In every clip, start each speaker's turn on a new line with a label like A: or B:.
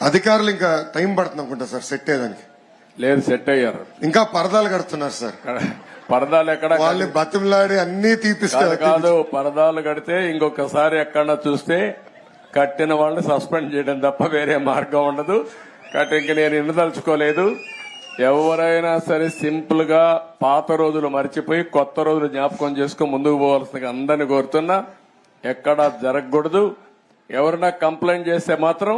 A: అధికారులు ఇంకా టైం పడుతుంది అనుకుంటా సార్ సెట్ అయ్యేదానికి.
B: లేదు, సెట్ అయ్యారు.
A: ఇంకా పరదాలు కడుతున్నారు సార్.
B: పరదాలు ఎక్కడ?
A: వాళ్ళు బతిమలాడి అన్ని తీపిస్తారు.
B: కాదు, పరదాలు కడితే ఇంకొకసారి ఎక్కడన్నా చూస్తే కట్టిన వాళ్ళని సస్పెండ్ చేయడం తప్ప వేరే మార్గం ఉండదు. కాబట్టి ఇంక నేను ఇండదలుచుకోలేదు. ఎవరైనా సరే సింపుల్ గా పాత రోజులు మర్చిపోయి కొత్త రోజులు జ్ఞాపకం చేసుకుని ముందుకు పోవాల్సిందిగా అందరిని కోరుతున్నా. ఎక్కడా జరగకూడదు. ఎవరైనా కంప్లైంట్ చేస్తే మాత్రం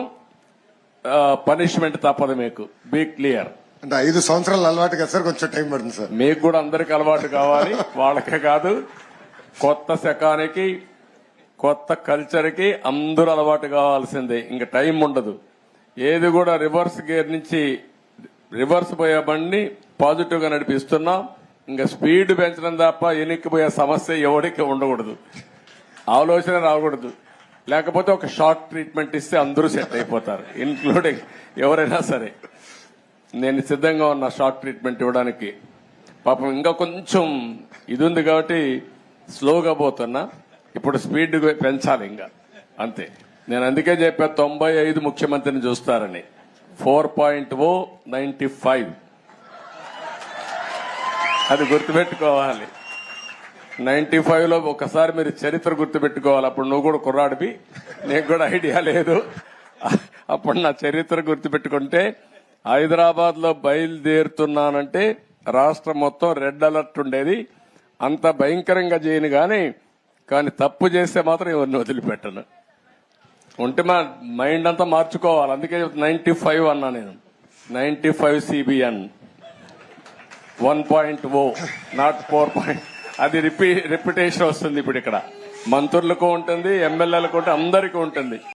B: పనిష్మెంట్ తప్పదు. మీకు బీ క్లియర్.
A: అంటే 5 సంవత్సరాలు అలవాటు కదా సార్, కొంచెం టైం పడుతుంది సార్.
B: మీకు కూడా అందరికి అలవాటు కావాలి, వాళ్ళకే కాదు. కొత్త శకానికి కొత్త కల్చర్ కి అందరూ అలవాటు కావాల్సిందే. ఇంకా టైం ఉండదు. ఏది కూడా రివర్స్ గేర్ నుంచి రివర్స్ పోయే బండి పాజిటివ్ గా నడిపిస్తున్నాం. ఇంకా స్పీడ్ పెంచడం తప్ప ఎనిక్కిపోయే సమస్య ఎవరికి ఉండకూడదు. ఆలోచన రాకూడదు. లేకపోతే ఒక షార్ట్ ట్రీట్మెంట్ ఇస్తే అందరూ సెట్ అయిపోతారు, ఇన్క్లూడింగ్ ఎవరైనా సరే. నేను సిద్ధంగా ఉన్నా షార్ట్ ట్రీట్మెంట్ ఇవ్వడానికి. పాపం ఇంకా కొంచెం ఇది ఉంది కాబట్టి స్లోగా పోతున్నా. ఇప్పుడు స్పీడ్ పెంచాలి ఇంకా, అంతే. నేను అందుకే చెప్పా 95 ముఖ్యమంత్రిని చూస్తారని. 4.0 95 అది గుర్తుపెట్టుకోవాలి. 95 లో ఒకసారి మీరు చరిత్ర గుర్తుపెట్టుకోవాలి. అప్పుడు నువ్వు కూడా కుర్రాడివి, నీకు కూడా ఐడియా లేదు. అప్పుడు నా చరిత్ర గుర్తుపెట్టుకుంటే, హైదరాబాద్ లో బయలుదేరుతున్నానంటే రాష్ట్రం మొత్తం రెడ్ అలర్ట్ ఉండేది. అంత భయంకరంగా చేయను కానీ తప్పు చేస్తే మాత్రం ఎవరిని వదిలిపెట్టను. ఉంటే మా మైండ్ అంతా మార్చుకోవాలి. అందుకే 95 అన్నా నేను. 95 CBN 1.0 నాట్ 4. అది రిపిటేషన్ వస్తుంది. ఇప్పుడు ఇక్కడ మంత్రులకు ఉంటుంది, ఎమ్మెల్యేలకు ఉంటుంది, అందరికీ ఉంటుంది.